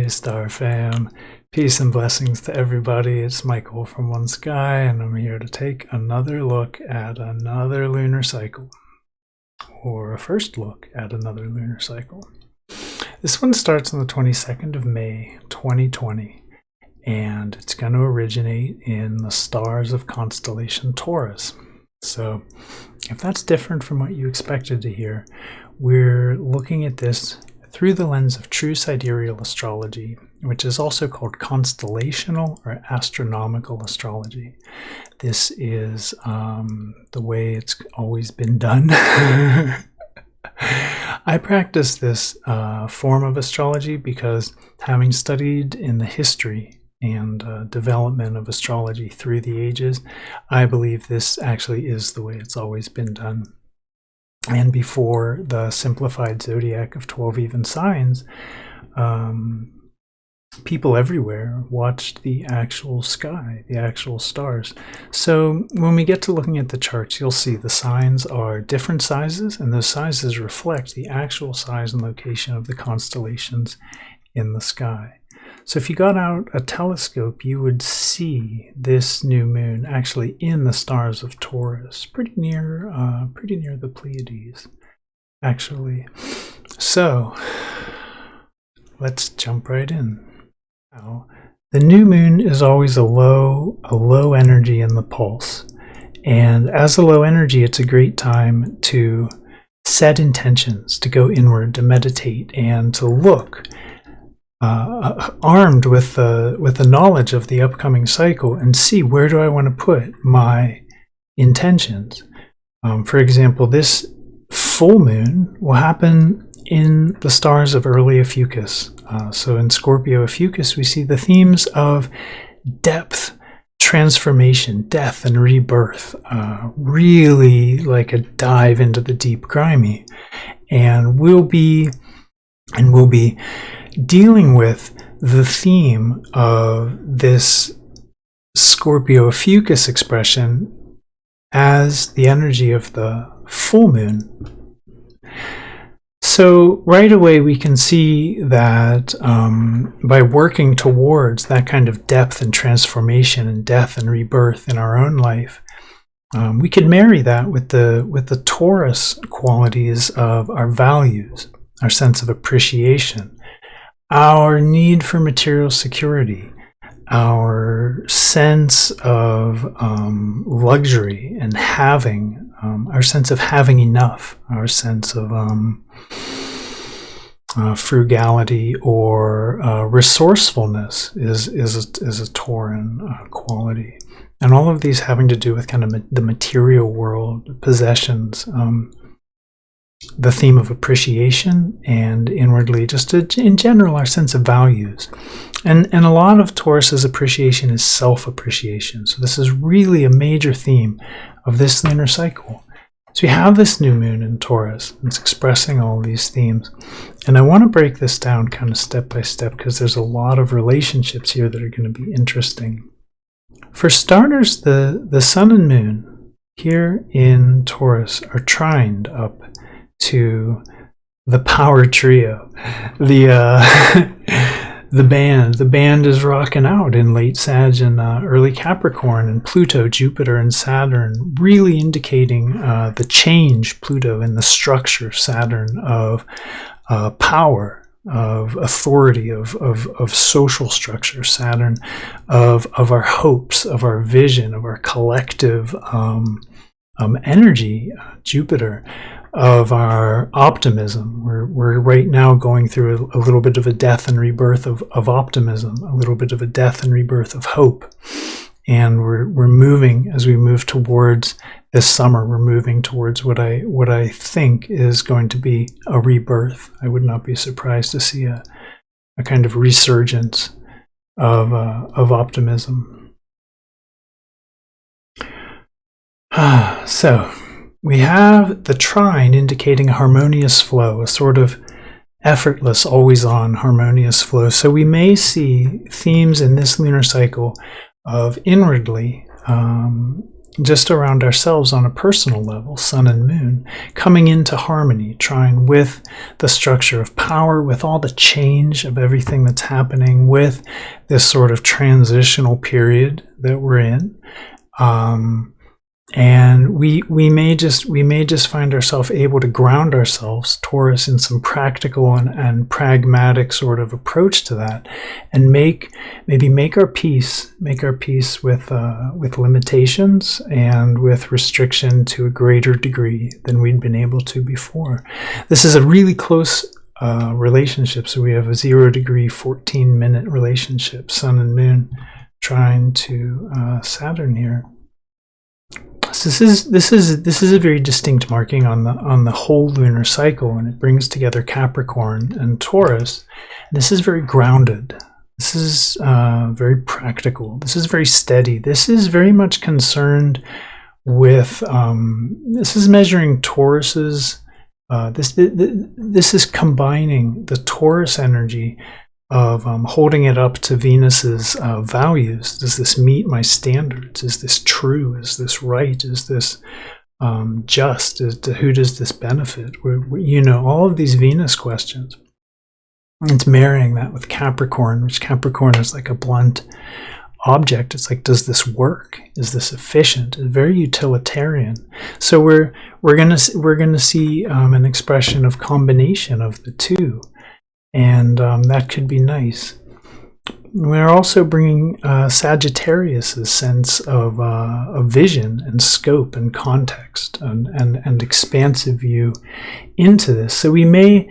Hey Star Fam, peace and blessings to everybody. It's Michael from One Sky, and I'm here to take another look at another lunar cycle, or a first look at another lunar cycle. This one starts on the 22nd of May 2020, and it's going to originate in the stars of constellation Taurus. So if that's different from what you expected to hear, we're looking at this through the lens of true sidereal astrology, which is also called constellational or astronomical astrology. This is the way it's always been done. I practice this form of astrology because, having studied in the history and development of astrology through the ages, I believe this actually is the way it's always been done. And before the simplified zodiac of 12 even signs, people everywhere watched the actual sky, the actual stars. So when we get to looking at the charts, you'll see the signs are different sizes, and those sizes reflect the actual size and location of the constellations in the sky. So if you got out a telescope, you would see this new moon actually in the stars of Taurus, pretty near the Pleiades, actually. So let's jump right in. Now, the new moon is always a low energy in the pulse, and as a low energy, it's a great time to set intentions, to go inward, to meditate, and to look. Armed with the knowledge of the upcoming cycle, and see, where do I want to put my intentions. For example, this full moon will happen in the stars of early Ophiuchus. So in Scorpio Ophiuchus, we see the themes of depth, transformation, death, and rebirth. Really like a dive into the deep, grimy. And we'll be dealing with the theme of this Scorpio Ophiuchus expression as the energy of the full moon. So right away we can see that by working towards that kind of depth and transformation and death and rebirth in our own life, we could marry that with the Taurus qualities of our values, our sense of appreciation, our need for material security, our sense of luxury and having, our sense of having enough, our sense of frugality or resourcefulness is a Tauran quality. And all of these having to do with kind of the material world, possessions, the theme of appreciation, and inwardly just in general our sense of values. And a lot of Taurus's appreciation is self-appreciation. So this is really a major theme of this lunar cycle. So we have this new moon in Taurus. It's expressing all these themes. And I want to break this down kind of step by step because there's a lot of relationships here that are going to be interesting. For starters, the sun and moon here in Taurus are trined up to the power trio. The band is rocking out in late Sag and early Capricorn, and Pluto, Jupiter, and Saturn really indicating the change, Pluto, in the structure, Saturn, of power, of authority, of social structure, Saturn, of our hopes, of our vision, of our collective energy, Jupiter, of our optimism. We're right now going through a little bit of a death and rebirth of optimism, a little bit of a death and rebirth of hope. And we're moving, as we move towards this summer, we're moving towards what I think is going to be a rebirth. I would not be surprised to see a kind of resurgence of optimism. So we have the trine indicating a harmonious flow, a sort of effortless, always-on harmonious flow. So we may see themes in this lunar cycle of inwardly just around ourselves on a personal level, sun and moon, coming into harmony, trying with the structure of power, with all the change of everything that's happening, with this sort of transitional period that we're in. And we may just find ourselves able to ground ourselves, Taurus, in some practical and pragmatic sort of approach to that, and maybe make our peace with limitations and with restriction to a greater degree than we'd been able to before. This is a really close relationship. So we have a 0 degree 14-minute relationship, sun and moon trying to Saturn here. So this is a very distinct marking on the whole lunar cycle, and it brings together Capricorn and Taurus. This is very grounded. This is very practical. This is very steady. This is very much concerned with. This is measuring Taurus's. This is combining the Taurus energy of holding it up to Venus's values. Does this meet my standards? Is this true? Is this right? Is this just? Who does this benefit? All of these Venus questions. It's marrying that with Capricorn, which Capricorn is like a blunt object. It's like, does this work? Is this efficient? It's very utilitarian. So we're gonna see an expression of combination of the two. And that could be nice. We're also bringing Sagittarius's sense of vision and scope and context and expansive view into this. So we may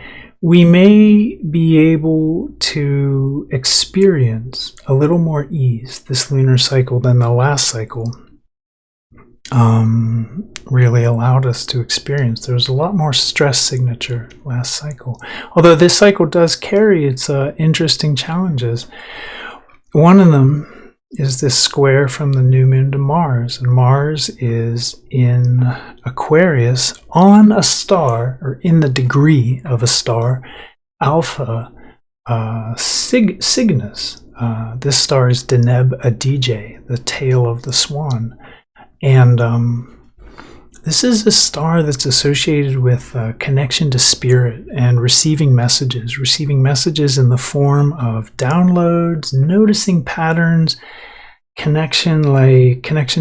be able to experience a little more ease this lunar cycle than the last cycle really allowed us to experience. There was a lot more stress signature last cycle, although this cycle does carry its interesting challenges. One of them is this square from the new moon to Mars, and Mars is in Aquarius on a star, or in the degree of a star, Alpha Cygnus. This star is Deneb Adige, the tail of the swan. And this is a star that's associated with connection to spirit and receiving messages in the form of downloads, noticing patterns, connection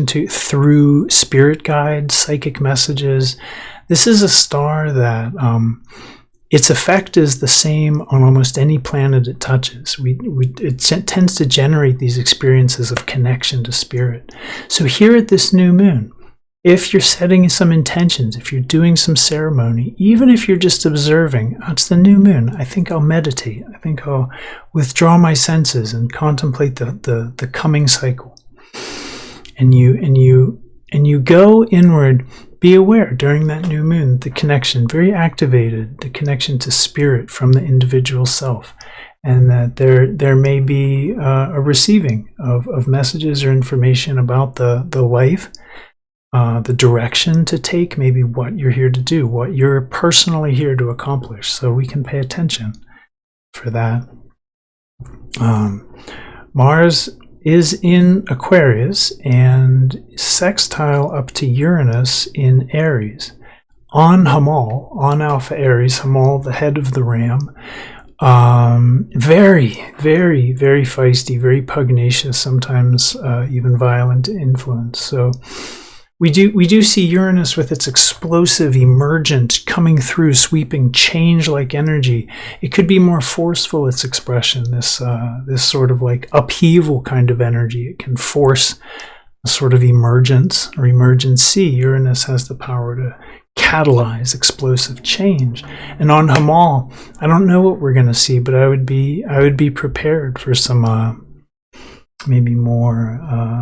to through spirit guides, psychic messages. This is a star that its effect is the same on almost any planet it touches. It tends to generate these experiences of connection to spirit. So here at this new moon, if you're setting some intentions, if you're doing some ceremony, even if you're just observing, it's the new moon, I think I'll meditate. I think I'll withdraw my senses and contemplate the coming cycle. And you go inward. Be aware during that new moon, the connection, very activated, the connection to spirit from the individual self, and that there may be a receiving of messages or information about the life, the direction to take, maybe what you're here to do, what you're personally here to accomplish. So we can pay attention for that. Mars is in Aquarius and sextile up to Uranus in Aries. On Hamal, on Alpha Aries, Hamal, the head of the ram. Very, very, very feisty, very pugnacious, sometimes even violent influence. So we do see Uranus with its explosive, emergent, coming through, sweeping, change-like energy. It could be more forceful, its expression, this sort of like upheaval kind of energy. It can force a sort of emergence or emergency. Uranus has the power to catalyze explosive change. And on Hamal, I don't know what we're going to see, but I would be prepared for some maybe more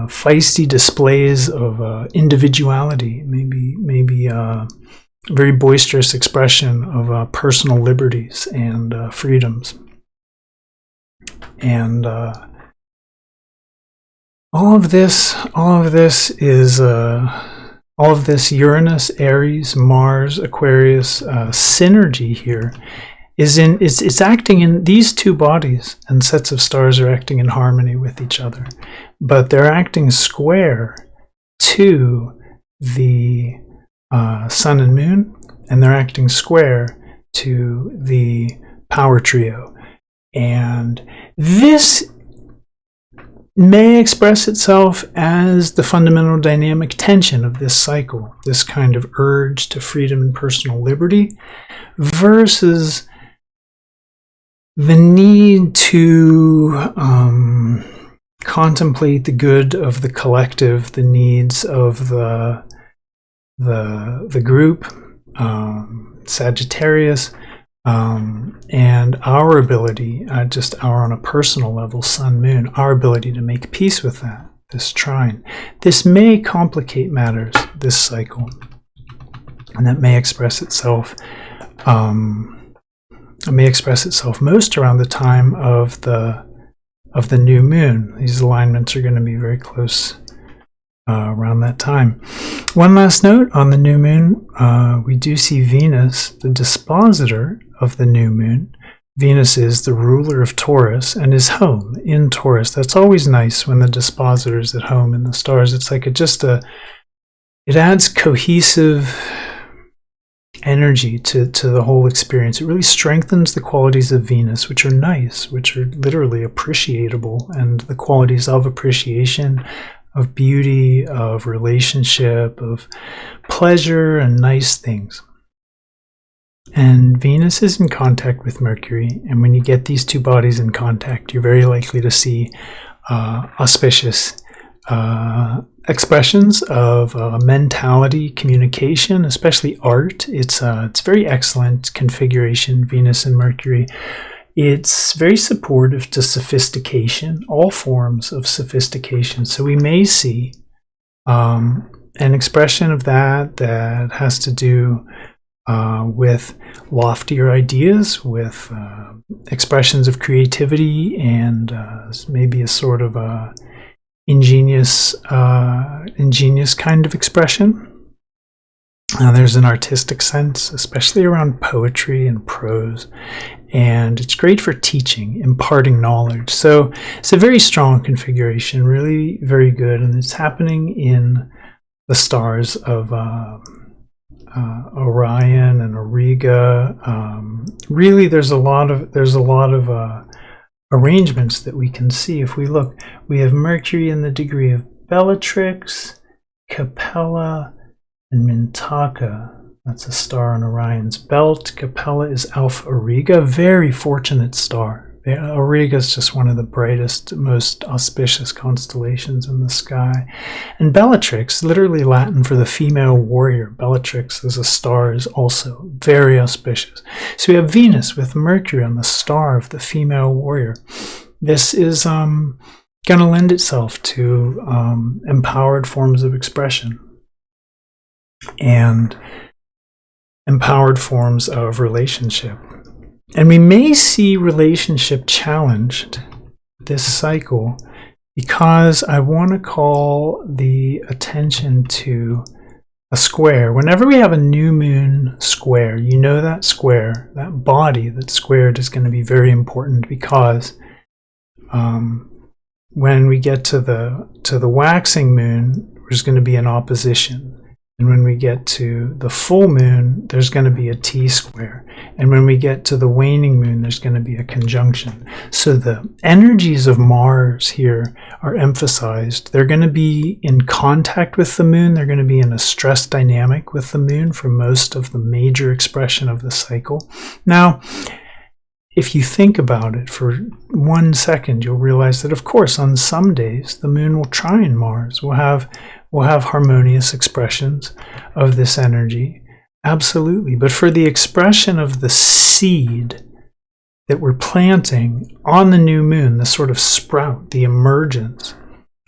feisty displays of individuality, maybe very boisterous expression of personal liberties and freedoms. And all of this Uranus, Aries, Mars, Aquarius synergy here it's acting in these two bodies, and sets of stars are acting in harmony with each other, but they're acting square to the Sun and Moon, and they're acting square to the power trio. And this may express itself as the fundamental dynamic tension of this cycle, this kind of urge to freedom and personal liberty versus the need to contemplate the good of the collective, the needs of the group, Sagittarius, and our ability, just our on a personal level, Sun, Moon, our ability to make peace with that, this trine. This may complicate matters, this cycle, and that may express itself. It may express itself most around the time of the new moon. These alignments are going to be very close around that time. One last note on the new moon, we do see Venus, the dispositor of the new moon. Venus is the ruler of Taurus and is home in Taurus. That's always nice when the dispositor is at home in the stars. It's like it adds cohesive energy to the whole experience. It really strengthens the qualities of Venus, which are nice, which are literally appreciable, and the qualities of appreciation, of beauty, of relationship, of pleasure and nice things. And Venus is in contact with Mercury, and when you get these two bodies in contact, you're very likely to see auspicious expressions of mentality, communication, especially art. It's very excellent configuration, Venus and Mercury. It's very supportive to sophistication, all forms of sophistication. So we may see an expression of that has to do with loftier ideas, with expressions of creativity, and maybe a sort of ingenious kind of expression. There's an artistic sense, especially around poetry and prose, and it's great for teaching, imparting knowledge. So it's a very strong configuration, really very good, and it's happening in the stars of Orion and Auriga. Really, there's a lot of arrangements that we can see. If we look, we have Mercury in the degree of Bellatrix, Capella, and Mintaka. That's a star on Orion's belt. Capella is Alpha Auriga, very fortunate star. Auriga is just one of the brightest, most auspicious constellations in the sky. And Bellatrix, literally Latin for the female warrior. Bellatrix as a star is also very auspicious. So we have Venus with Mercury on the star of the female warrior. This is going to lend itself to empowered forms of expression and empowered forms of relationship. And we may see relationship challenged this cycle because I want to call the attention to a square. Whenever we have a new moon square, you know that square, that body that's squared is going to be very important because when we get to the waxing moon, there's going to be an opposition. And when we get to the full moon, there's going to be a T-square. And when we get to the waning moon, there's going to be a conjunction. So the energies of Mars here are emphasized. They're going to be in contact with the moon. They're going to be in a stress dynamic with the moon for most of the major expression of the cycle. Now, if you think about it for 1 second, you'll realize that, of course, on some days, the moon will trine Mars. We'll have harmonious expressions of this energy, absolutely. But for the expression of the seed that we're planting on the new moon, the sort of sprout, the emergence,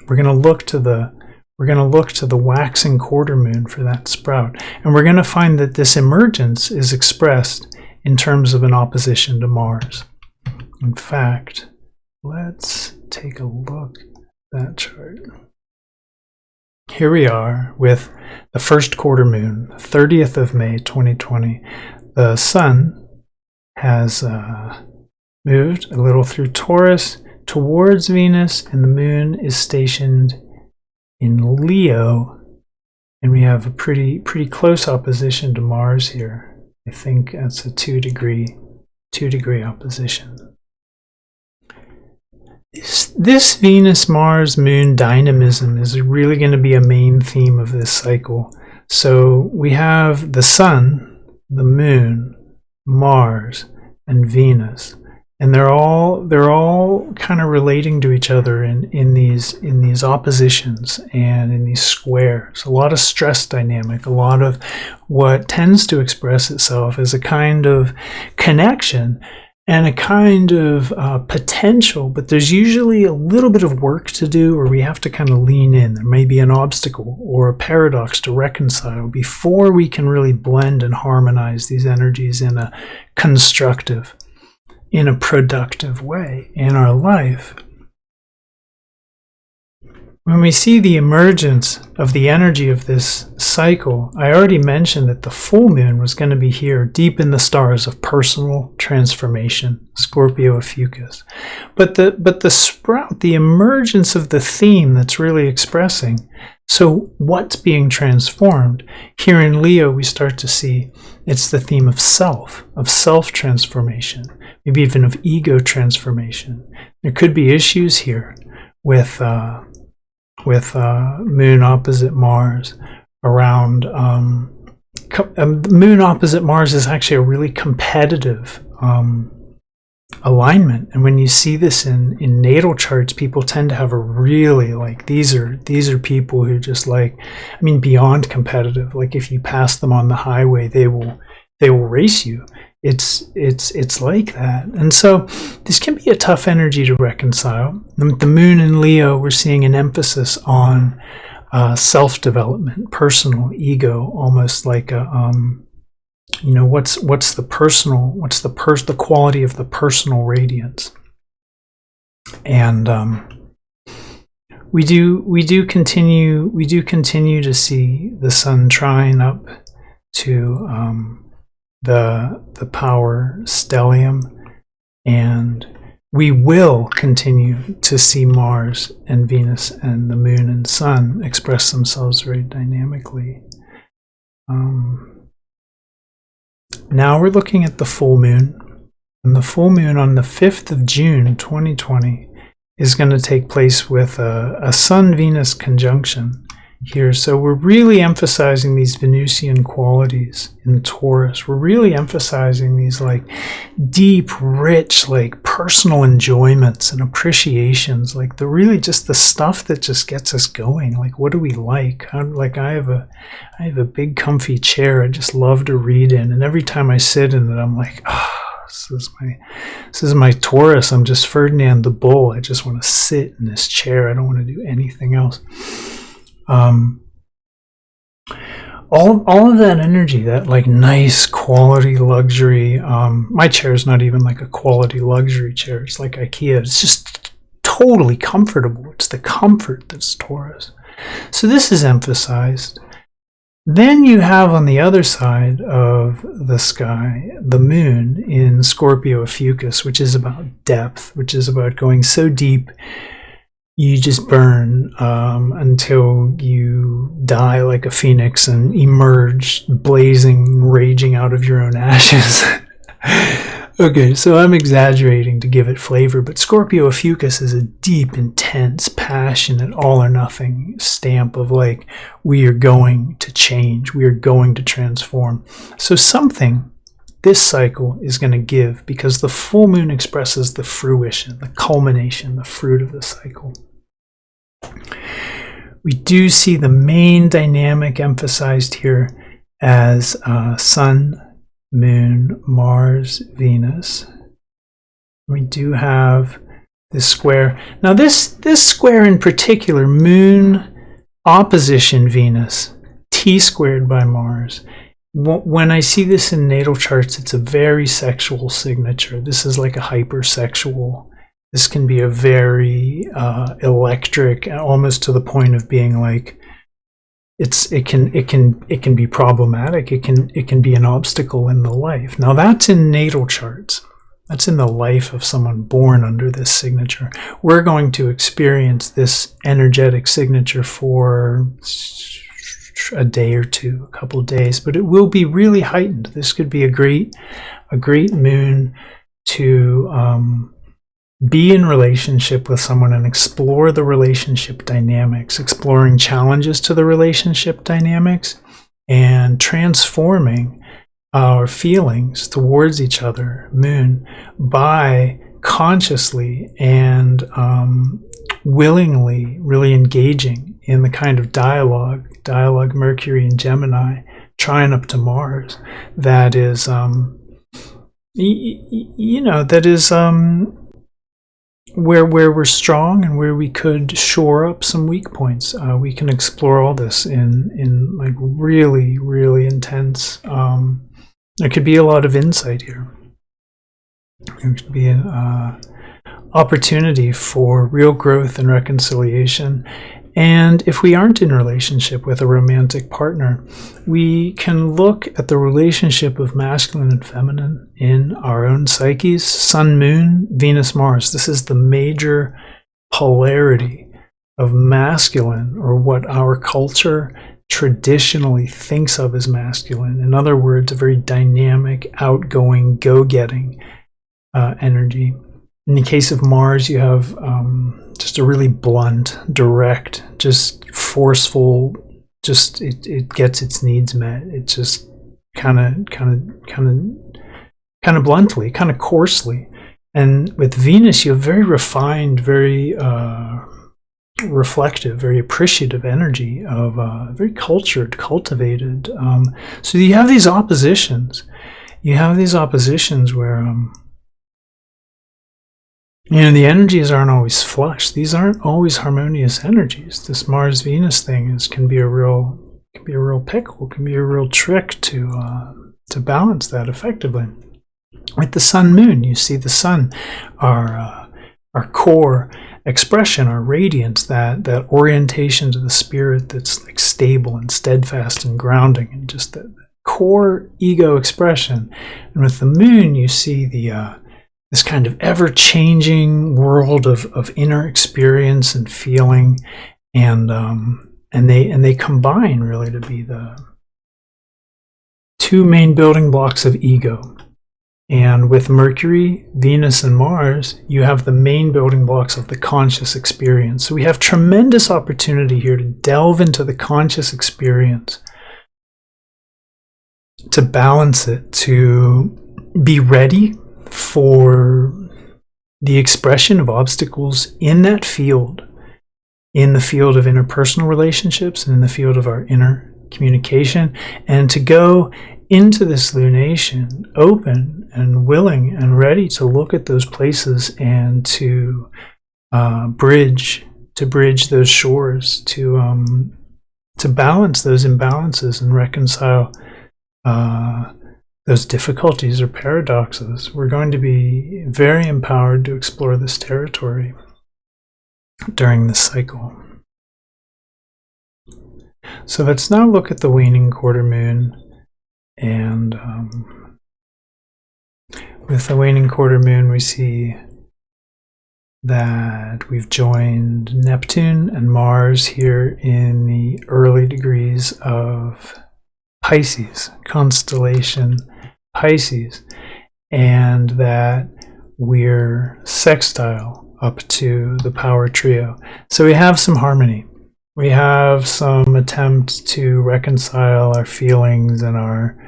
we're going to look to the waxing quarter moon for that sprout, and we're going to find that this emergence is expressed in terms of an opposition to Mars. In fact, let's take a look at that chart. Here we are with the first quarter moon, 30th of May 2020. The sun has moved a little through Taurus towards Venus, and the moon is stationed in Leo And we have a pretty close opposition to Mars here. I think that's a 2-degree opposition. This Venus-Mars-Moon dynamism is really going to be a main theme of this cycle. So we have the Sun, the Moon, Mars, and Venus, and they're all kind of relating to each other in these oppositions and in these squares. A lot of stress dynamic, a lot of what tends to express itself as a kind of connection and a kind of potential, but there's usually a little bit of work to do, or we have to kind of lean in. There may be an obstacle or a paradox to reconcile before we can really blend and harmonize these energies in a constructive, in a productive way in our life. When we see the emergence of the energy of this cycle, I already mentioned that the full moon was going to be here deep in the stars of personal transformation, Scorpio Ophiuchus. But the sprout, the emergence of the theme that's really expressing, so what's being transformed? Here in Leo, we start to see it's the theme of self-transformation, maybe even of ego transformation. There could be issues here with Moon opposite Mars around Moon opposite Mars is actually a really competitive alignment, and when you see this in natal charts, people tend to have a really, like, these are people who just, like, I mean, beyond competitive. Like, if you pass them on the highway, they will race you. It's like that. And so this can be a tough energy to reconcile. The moon in Leo, we're seeing an emphasis on self-development, personal ego, almost like a what's the quality of the personal radiance. And we do continue to see the sun trine up to the power stellium, and we will continue to see Mars and Venus and the moon and sun express themselves very dynamically. Now we're looking at the full moon, and the full moon on the 5th of June 2020 is going to take place with a Sun-Venus conjunction here. So we're really emphasizing these Venusian qualities in Taurus. We're really emphasizing these, like, deep, rich, like, personal enjoyments and appreciations, like really just the stuff that just gets us going. Like, what do we like? I have a big comfy chair I just love to read in, and every time I sit in it, I'm like, this is my Taurus. I'm just Ferdinand the Bull. I just want to sit in this chair. I don't want to do anything else. All of that energy, that, like, nice quality luxury. My chair is not even like a quality luxury chair. It's like IKEA. It's just totally comfortable. It's the comfort that's Taurus. So this is emphasized. Then you have on the other side of the sky the moon in Scorpio Ophiuchus, which is about depth, which is about going so deep you just burn until you die like a phoenix and emerge blazing, raging out of your own ashes. Okay, so I'm exaggerating to give it flavor, but Scorpio Ophiuchus is a deep, intense, passionate, all or nothing stamp of, like, we are going to change, we are going to transform. So something this cycle is going to give, because the full moon expresses the fruition, the culmination, the fruit of the cycle. We do see the main dynamic emphasized here as Sun, Moon, Mars, Venus. We do have this square. Now this square in particular, Moon opposition Venus, T squared by Mars. When I see this in natal charts, it's a very sexual signature. This is like a hypersexual. This can be a very electric, almost to the point of being like, it can be problematic. It can be an obstacle in the life. Now that's in natal charts. That's in the life of someone born under this signature. We're going to experience this energetic signature for a day or two, a couple of days, but it will be really heightened. This could be a great moon to be in relationship with someone and explore the relationship dynamics, exploring challenges to the relationship dynamics, and transforming our feelings towards each other, moon, by consciously and willingly really engaging in the kind of dialogue Mercury and Gemini, trine up to Mars, that is, where we're strong and where we could shore up some weak points. We can explore all this in like really, really intense. There could be a lot of insight here. There could be an opportunity for real growth and reconciliation. And if we aren't in a relationship with a romantic partner, we can look at the relationship of masculine and feminine in our own psyches. Sun, Moon, Venus, Mars. This is the major polarity of masculine, or what our culture traditionally thinks of as masculine. In other words, a very dynamic, outgoing, go-getting energy. In the case of Mars, you have just a really blunt, direct, just forceful, just it gets its needs met. It just kind of bluntly, kind of coarsely. And with Venus, you have very refined, very reflective, very appreciative energy of very cultured, cultivated. So you have these oppositions. You have these oppositions where the energies aren't always flush. These aren't always harmonious energies. This Mars-Venus thing can be a real pickle, can be a real trick to balance that effectively. With the Sun-Moon, you see the Sun, our core expression, our radiance, that orientation to the spirit that's like stable and steadfast and grounding, and just the core ego expression. And with the Moon, you see this kind of ever-changing world of inner experience and feeling, and they combine really to be the two main building blocks of ego. And with Mercury, Venus, and Mars, you have the main building blocks of the conscious experience. So we have tremendous opportunity here to delve into the conscious experience, to balance it, to be ready for the expression of obstacles in that field, in the field of interpersonal relationships and in the field of our inner communication, and to go into this lunation open and willing and ready to look at those places and to bridge those shores, to balance those imbalances and reconcile those difficulties or paradoxes. We're going to be very empowered to explore this territory during this cycle. So let's now look at the waning quarter moon. And with the waning quarter moon, we see that we've joined Neptune and Mars here in the early degrees of Pisces, constellation Pisces, and that we're sextile up to the power trio. So we have some harmony. We have some attempt to reconcile our feelings and our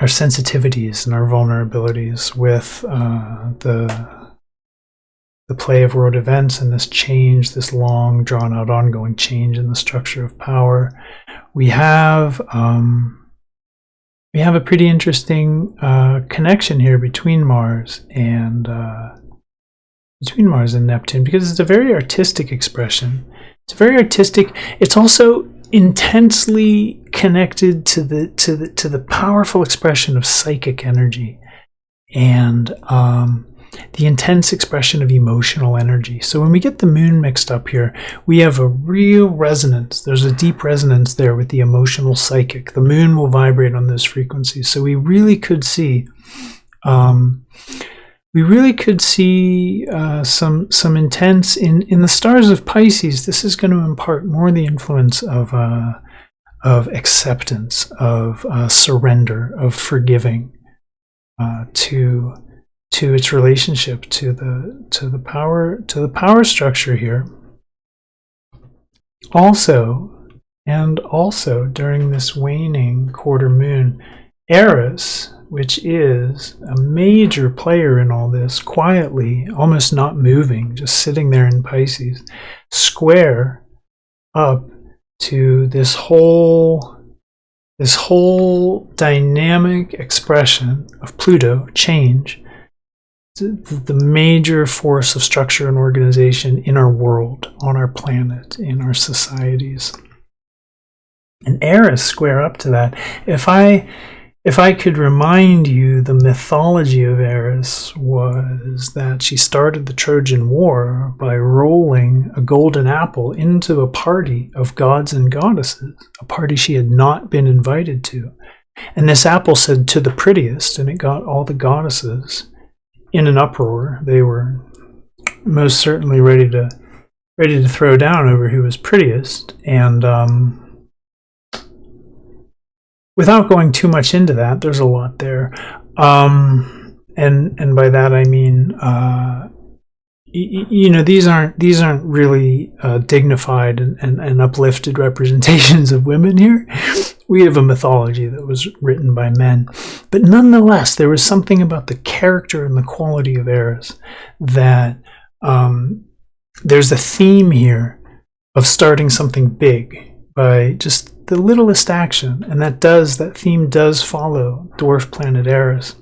sensitivities and our vulnerabilities with the play of world events and this change, this long, drawn-out, ongoing change in the structure of power. We have a pretty interesting connection here between Mars and Neptune, because it's a very artistic expression. It's very artistic. It's also intensely connected to the powerful expression of psychic energy and the intense expression of emotional energy. So when we get the moon mixed up here, we have a real resonance. There's a deep resonance there with the emotional psychic. The moon will vibrate on those frequencies. So we really could see we really could see some intense in the stars of Pisces. This is going to impart more the influence of acceptance, of surrender, of forgiving to its relationship to the power structure here. Also during this waning quarter moon, Eris, which is a major player in all this, quietly, almost not moving, just sitting there in Pisces, square up to this whole dynamic expression of Pluto, change, the major force of structure and organization in our world, on our planet, in our societies. And Eris square up to that. If I could remind you, the mythology of Eris was that she started the Trojan War by rolling a golden apple into a party of gods and goddesses, a party she had not been invited to. And this apple said, "to the prettiest," and it got all the goddesses in an uproar. They were most certainly ready to throw down over who was prettiest. And without going too much into that, there's a lot there. And by that I mean, these aren't really dignified and uplifted representations of women here. We have a mythology that was written by men. But nonetheless, there was something about the character and the quality of Eris that there's a theme here of starting something big by just the littlest action, and that theme does follow dwarf planet Eris.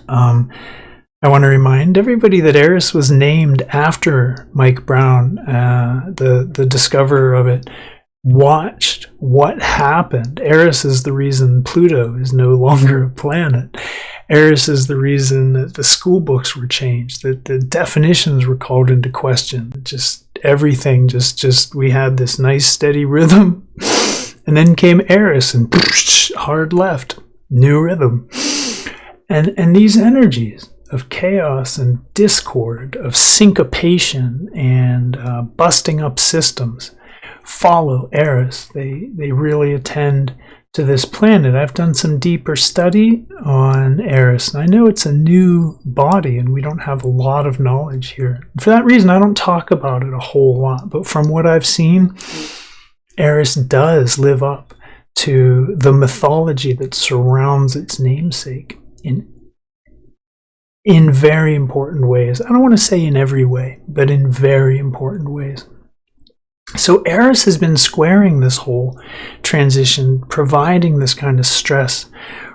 I want to remind everybody that Eris was named after Mike Brown, the discoverer of it, watched what happened. Eris is the reason Pluto is no longer a planet. Eris is the reason that the school books were changed, that the definitions were called into question. Just everything, we had this nice steady rhythm, and then came Eris and hard left, new rhythm. And these energies of chaos and discord, of syncopation and busting up systems follow Eris. They really attend to this planet. I've done some deeper study on Eris, and I know it's a new body and we don't have a lot of knowledge here. For that reason, I don't talk about it a whole lot, but from what I've seen, Eris does live up to the mythology that surrounds its namesake in very important ways. I don't want to say in every way, but in very important ways. So Eris has been squaring this whole transition, providing this kind of stress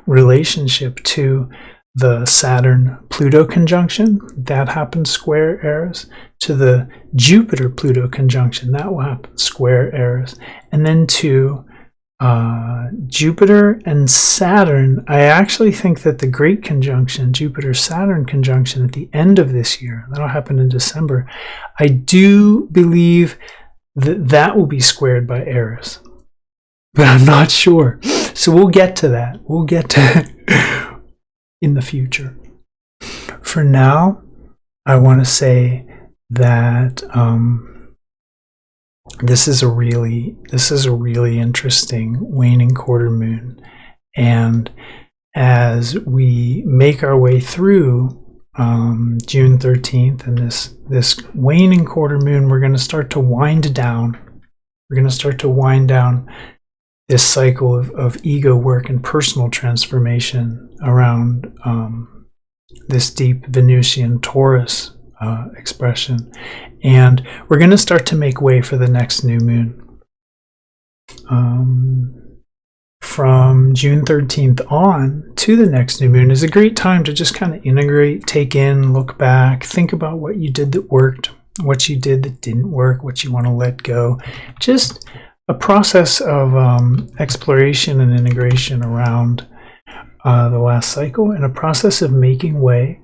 relationship to the Saturn-Pluto conjunction. That happened square Eris. To the Jupiter-Pluto conjunction. That will happen square Eris. And then to Jupiter and Saturn, I actually think that the great conjunction, Jupiter-Saturn conjunction at the end of this year, that'll happen in December, I do believe that will be squared by Eris, but I'm not sure. So we'll get to that. We'll get to in the future. For now, I want to say that this is a really interesting waning quarter moon, and as we make our way through June 13th and this waning quarter moon, we're going to start to wind down. We're going to start to wind down this cycle of ego work and personal transformation around this deep Venusian Taurus expression, and we're going to start to make way for the next new moon. From June 13th on to the next new moon is a great time to just kind of integrate, take in, look back, think about what you did that worked, what you did that didn't work, what you want to let go. Just a process of exploration and integration around the last cycle, and a process of making way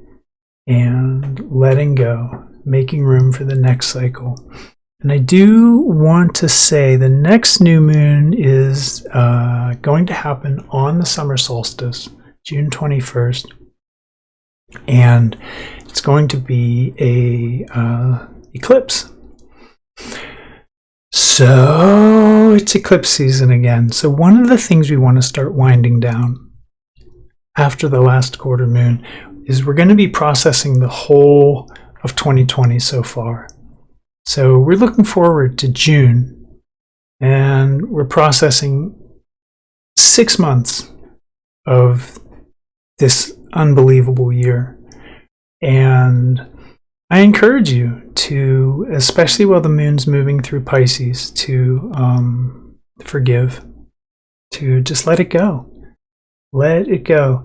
and letting go, making room for the next cycle. And I do want to say the next new moon is going to happen on the summer solstice, June 21st. And it's going to be a eclipse. So it's eclipse season again. So one of the things we want to start winding down after the last quarter moon is we're going to be processing the whole of 2020 so far. So we're looking forward to June, and we're processing 6 months of this unbelievable year. And I encourage you to, especially while the moon's moving through Pisces, to forgive, to just let it go. Let it go.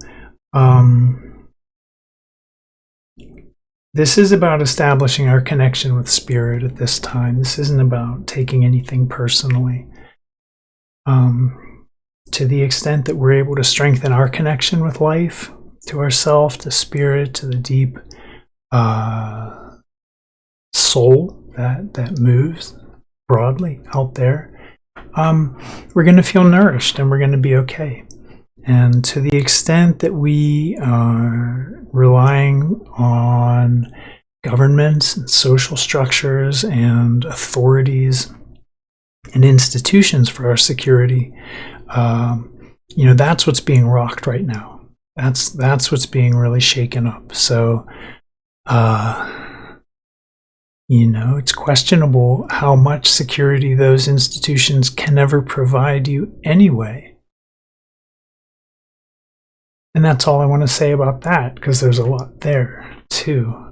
This is about establishing our connection with spirit at this time. This isn't about taking anything personally. To the extent that we're able to strengthen our connection with life, to ourself, to spirit, to the deep soul that moves broadly out there, we're going to feel nourished and we're going to be okay. And to the extent that we are relying on governments and social structures and authorities and institutions for our security, that's what's being rocked right now. That's what's being really shaken up. So, it's questionable how much security those institutions can ever provide you anyway. And that's all I want to say about that, because there's a lot there too.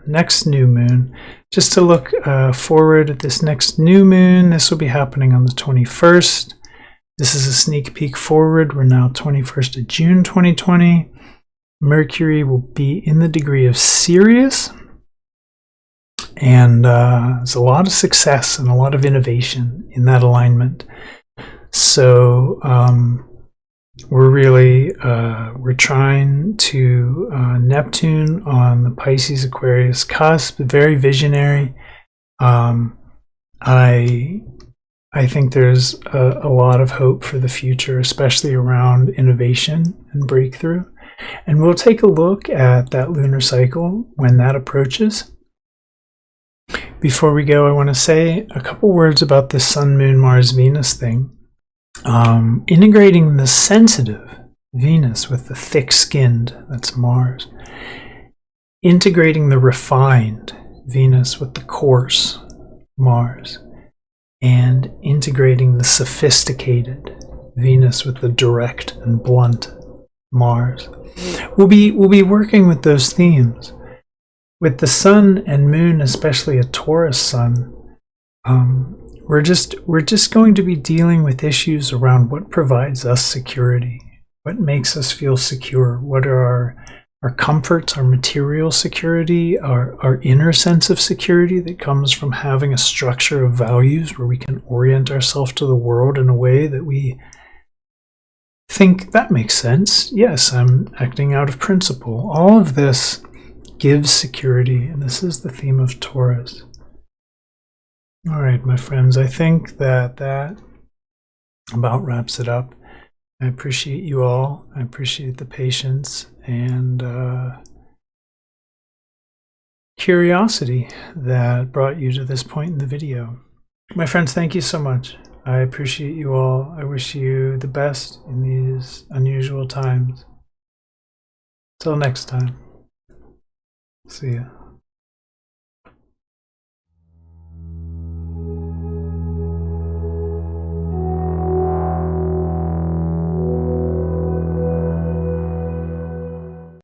Next new moon, just to look forward at this next new moon, this will be happening on the 21st. This is a sneak peek forward. We're now 21st of June 2020. Mercury will be in the degree of Sirius. And there's a lot of success and a lot of innovation in that alignment. So we're trying to Neptune on the Pisces Aquarius cusp, very visionary. I think there's a lot of hope for the future, especially around innovation and breakthrough. And we'll take a look at that lunar cycle when that approaches. Before we go, I want to say a couple words about this Sun, Moon, Mars, Venus thing. Integrating the sensitive Venus with the thick-skinned, that's Mars. Integrating the refined Venus with the coarse, Mars. And integrating the sophisticated Venus with the direct and blunt, Mars. We'll be working with those themes. With the Sun and Moon, especially a Taurus Sun, we're just going to be dealing with issues around what provides us security, what makes us feel secure, what are our comforts, our material security, our inner sense of security that comes from having a structure of values where we can orient ourselves to the world in a way that we think that makes sense. Yes, I'm acting out of principle. All of this gives security, and this is the theme of Taurus. All right, my friends, I think that about wraps it up. I appreciate you all. I appreciate the patience and curiosity that brought you to this point in the video. My friends, thank you so much. I appreciate you all. I wish you the best in these unusual times. Till next time. See ya.